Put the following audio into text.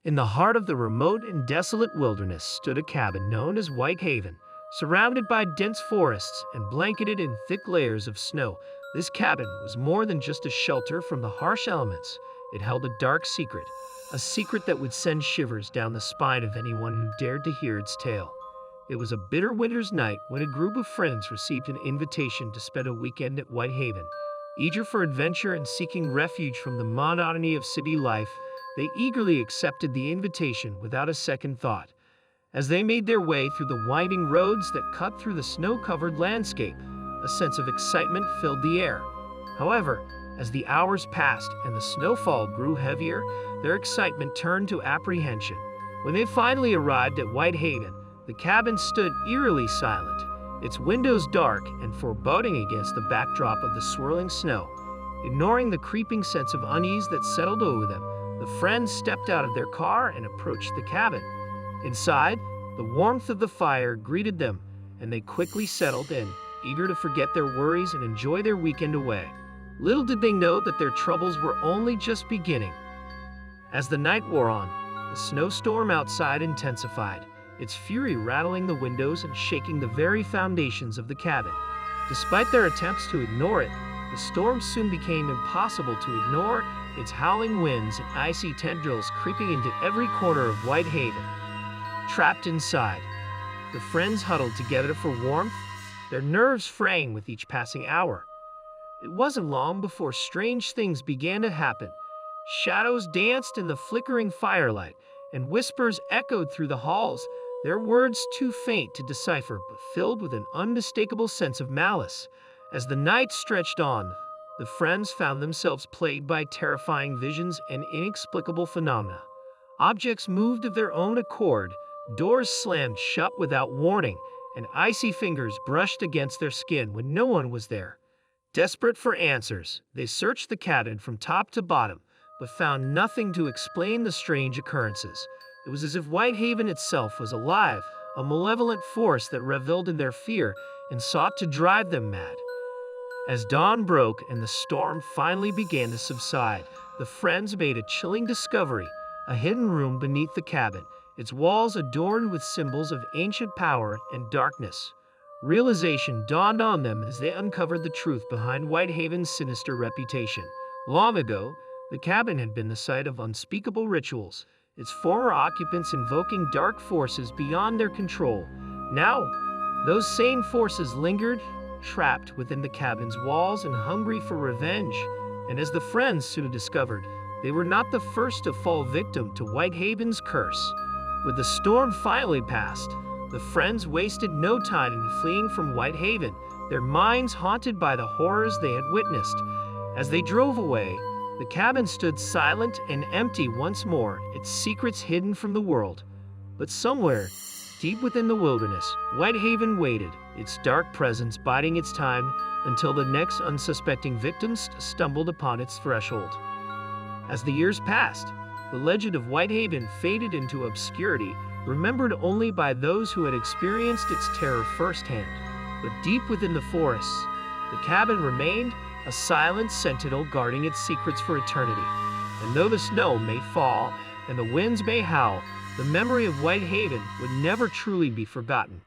In the heart of the remote and desolate wilderness stood a cabin known as White Haven. Surrounded by dense forests and blanketed in thick layers of snow, this cabin was more than just a shelter from the harsh elements. It held a dark secret, a secret that would send shivers down the spine of anyone who dared to hear its tale. It was a bitter winter's night when a group of friends received an invitation to spend a weekend at White Haven. Eager for adventure and seeking refuge from the monotony of city life, they eagerly accepted the invitation without a second thought. As they made their way through the winding roads that cut through the snow-covered landscape, a sense of excitement filled the air. However, as the hours passed and the snowfall grew heavier, their excitement turned to apprehension. When they finally arrived at White Haven, the cabin stood eerily silent, its windows dark and foreboding against the backdrop of the swirling snow. Ignoring the creeping sense of unease that settled over them, the friends stepped out of their car and approached the cabin. Inside, the warmth of the fire greeted them, and they quickly settled in, eager to forget their worries and enjoy their weekend away. Little did they know that their troubles were only just beginning. As the night wore on, the snowstorm outside intensified, its fury rattling the windows and shaking the very foundations of the cabin. Despite their attempts to ignore it, the storm soon became impossible to ignore, its howling winds and icy tendrils creeping into every corner of White Haven. Trapped inside, the friends huddled together for warmth, their nerves fraying with each passing hour. It wasn't long before strange things began to happen. Shadows danced in the flickering firelight, and whispers echoed through the halls, their words too faint to decipher but filled with an unmistakable sense of malice. As the night stretched on, the friends found themselves plagued by terrifying visions and inexplicable phenomena. Objects moved of their own accord, doors slammed shut without warning, and icy fingers brushed against their skin when no one was there. Desperate for answers, they searched the cabin from top to bottom, but found nothing to explain the strange occurrences. It was as if White Haven itself was alive, a malevolent force that reveled in their fear and sought to drive them mad. As dawn broke and the storm finally began to subside, the friends made a chilling discovery, a hidden room beneath the cabin, its walls adorned with symbols of ancient power and darkness. Realization dawned on them as they uncovered the truth behind White Haven's sinister reputation. Long ago, the cabin had been the site of unspeakable rituals, its former occupants invoking dark forces beyond their control. Now, those same forces lingered, trapped within the cabin's walls and hungry for revenge. And as the friends soon discovered, they were not the first to fall victim to White Haven's curse. With the storm finally past, the friends wasted no time in fleeing from White Haven, their minds haunted by the horrors they had witnessed. As they drove away, the cabin stood silent and empty once more, its secrets hidden from the world. But somewhere, deep within the wilderness, White Haven waited, its dark presence biding its time until the next unsuspecting victims stumbled upon its threshold. As the years passed, the legend of White Haven faded into obscurity, remembered only by those who had experienced its terror firsthand. But deep within the forests, the cabin remained, a silent sentinel guarding its secrets for eternity. And though the snow may fall and the winds may howl, the memory of White Haven would never truly be forgotten.